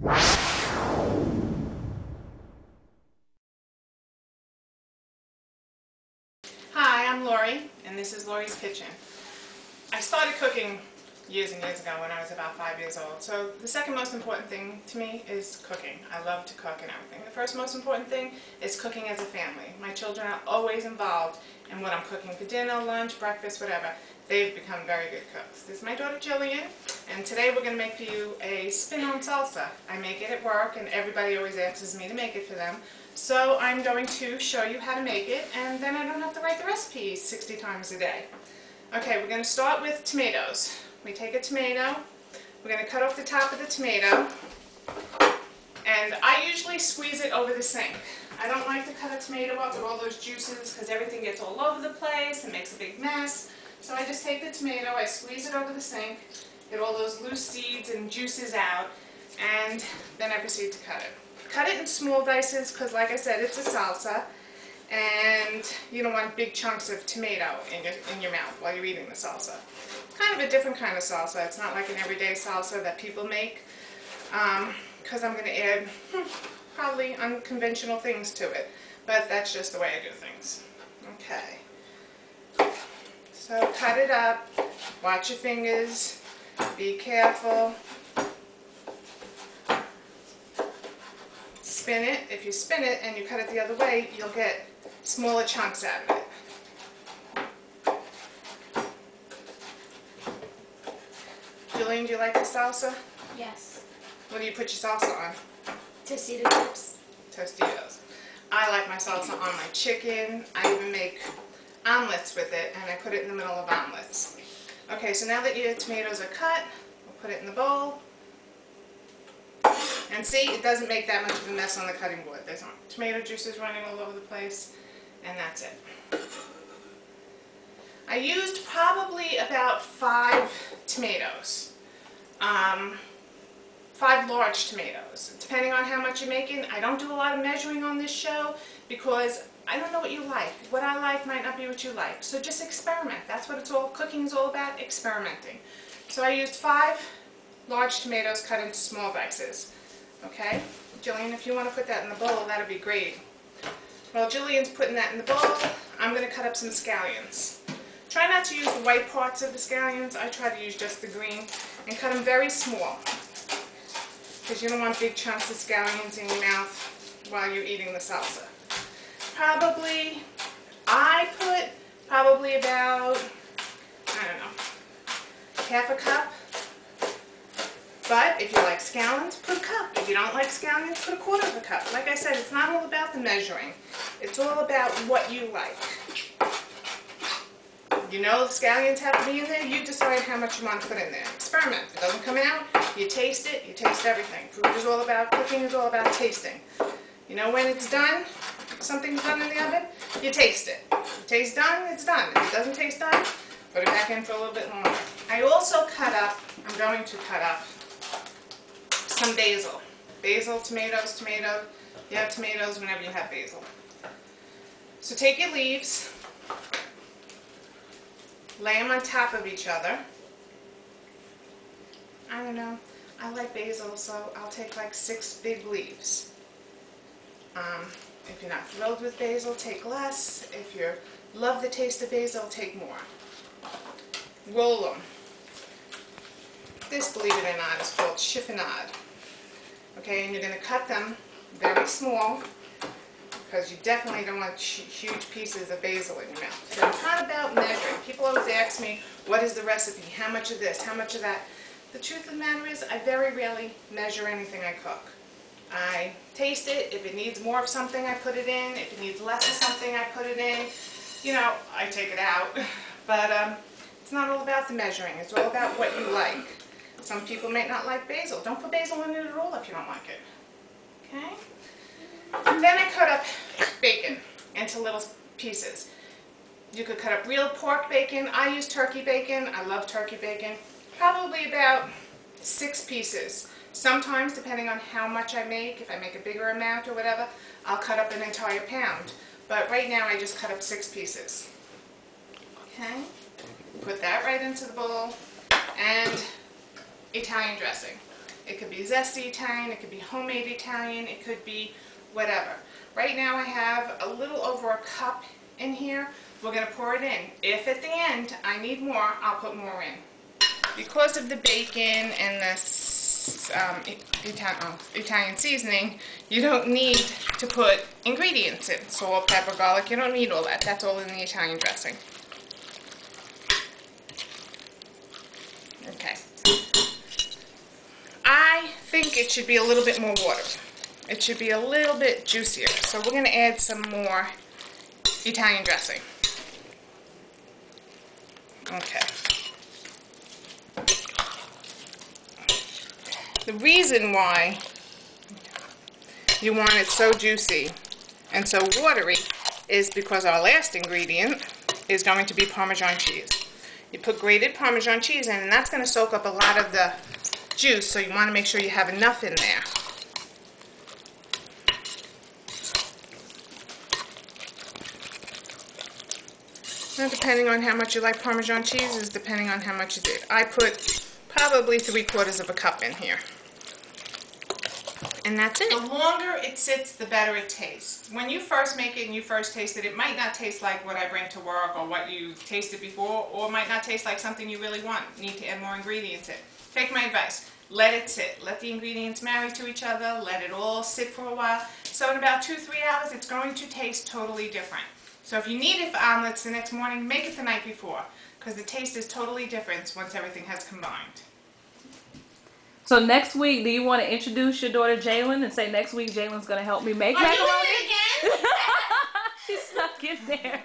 Hi, I'm Lori, and this is Lori's Kitchen. I started cooking years and years ago when I was about 5 years old. So the second most important thing to me is cooking. I love to cook and everything. The first most important thing is cooking as a family. My children are always involved in what I'm cooking for dinner, lunch, breakfast, whatever. They've become very good cooks. This is my daughter Jillian, and today we're going to make for you a spin-on salsa. I make it at work, and everybody always asks me to make it for them. So I'm going to show you how to make it, and then I don't have to write the recipe 60 times a day. Okay, we're going to start with tomatoes. We take a tomato, we're going to cut off the top of the tomato, and I usually squeeze it over the sink. I don't like to cut a tomato up with all those juices because everything gets all over the place and makes a big mess. So I just take the tomato, I squeeze it over the sink, get all those loose seeds and juices out, and then I proceed to cut it. Cut it in small dices because, like I said, it's a salsa, and you don't want big chunks of tomato in your mouth while you're eating the salsa. Kind of a different kind of salsa. It's not like an everyday salsa that people make, because I'm going to add probably unconventional things to it, but that's just the way I do things. Okay. So cut it up, watch your fingers, be careful. Spin it. If you spin it and you cut it the other way, you'll get smaller chunks out of it. Jillian, do you like the salsa? Yes. What do you put your salsa on? Tostito chips. Tostitos. I like my salsa on my chicken. I even make omelets with it, and I put it in the middle of omelets. Okay, so now that your tomatoes are cut, we'll put it in the bowl. And see, it doesn't make that much of a mess on the cutting board. There's tomato juices running all over the place, and that's it. I used probably about 5 tomatoes. 5 large tomatoes, depending on how much you're making. I don't do a lot of measuring on this show because I don't know what you like. What I like might not be what you like. So just experiment. That's what cooking is all about, experimenting. So I used 5 large tomatoes cut into small dices. Okay? Jillian, if you want to put that in the bowl, that would be great. While Jillian's putting that in the bowl, I'm going to cut up some scallions. Try not to use the white parts of the scallions. I try to use just the green, and cut them very small, because you don't want big chunks of scallions in your mouth while you're eating the salsa. I put probably about, I don't know, half a cup. But if you like scallions, put a cup. If you don't like scallions, put a quarter of a cup. Like I said, it's not all about the measuring. It's all about what you like. You know the scallions have to be in there, you decide how much you want to put in there. Experiment. If it doesn't come out, you taste it, you taste everything. Cooking is all about tasting. You know when it's done, if something's done in the oven, you taste it. If it tastes done, it's done. If it doesn't taste done, put it back in for a little bit longer. I also I'm going to cut up some basil. Basil, tomatoes, tomato. You have tomatoes whenever you have basil. So take your leaves, lay them on top of each other. I don't know, I like basil, so I'll take like 6 big leaves. If you're not thrilled with basil, take less. If you love the taste of basil, take more. Roll them. This, believe it or not, is called chiffonade. Okay, and you're going to cut them very small, because you definitely don't want huge pieces of basil in your mouth. So it's not about measuring. People always ask me, what is the recipe? How much of this? How much of that? The truth of the matter is, I very rarely measure anything I cook. I taste it. If it needs more of something, I put it in. If it needs less of something, I put it in. You know, I take it out. But it's not all about the measuring. It's all about what you like. Some people may not like basil. Don't put basil in it at all if you don't like it. Okay? And then I cut up bacon into little pieces. You could cut up real pork bacon. I use turkey bacon. I love turkey bacon. Probably about 6 pieces. Sometimes, depending on how much I make, if I make a bigger amount or whatever, I'll cut up an entire pound. But right now I just cut up 6 pieces. Okay? Put that right into the bowl. And Italian dressing. It could be zesty Italian, it could be homemade Italian, it could be whatever. Right now I have a little over a cup in here. We're going to pour it in. If at the end I need more, I'll put more in. Because of the bacon and this Italian seasoning, you don't need to put ingredients in. Salt, pepper, garlic, you don't need all that. That's all in the Italian dressing. Okay. I think it should be a little bit more water. It should be a little bit juicier. So we're going to add some more Italian dressing. Okay. The reason why you want it so juicy and so watery is because our last ingredient is going to be Parmesan cheese. You put grated Parmesan cheese in, and that's going to soak up a lot of the juice, so you want to make sure you have enough in there. Now, depending on how much you like Parmesan cheese is depending on how much you did. I put probably 3/4 of a cup in here. And that's it. The longer it sits, the better it tastes. When you first make it and you first taste it, it might not taste like what I bring to work or what you tasted before, or it might not taste like something you really want. You need to add more ingredients in. Take my advice. Let it sit. Let the ingredients marry to each other. Let it all sit for a while. So in about 2-3 hours, it's going to taste totally different. So if you need it for omelets the next morning, make it the night before, because the taste is totally different once everything has combined. So next week, do you want to introduce your daughter Jalen and say next week Jalen's going to help me make macaroni? Are you doing it again? She snuck in there.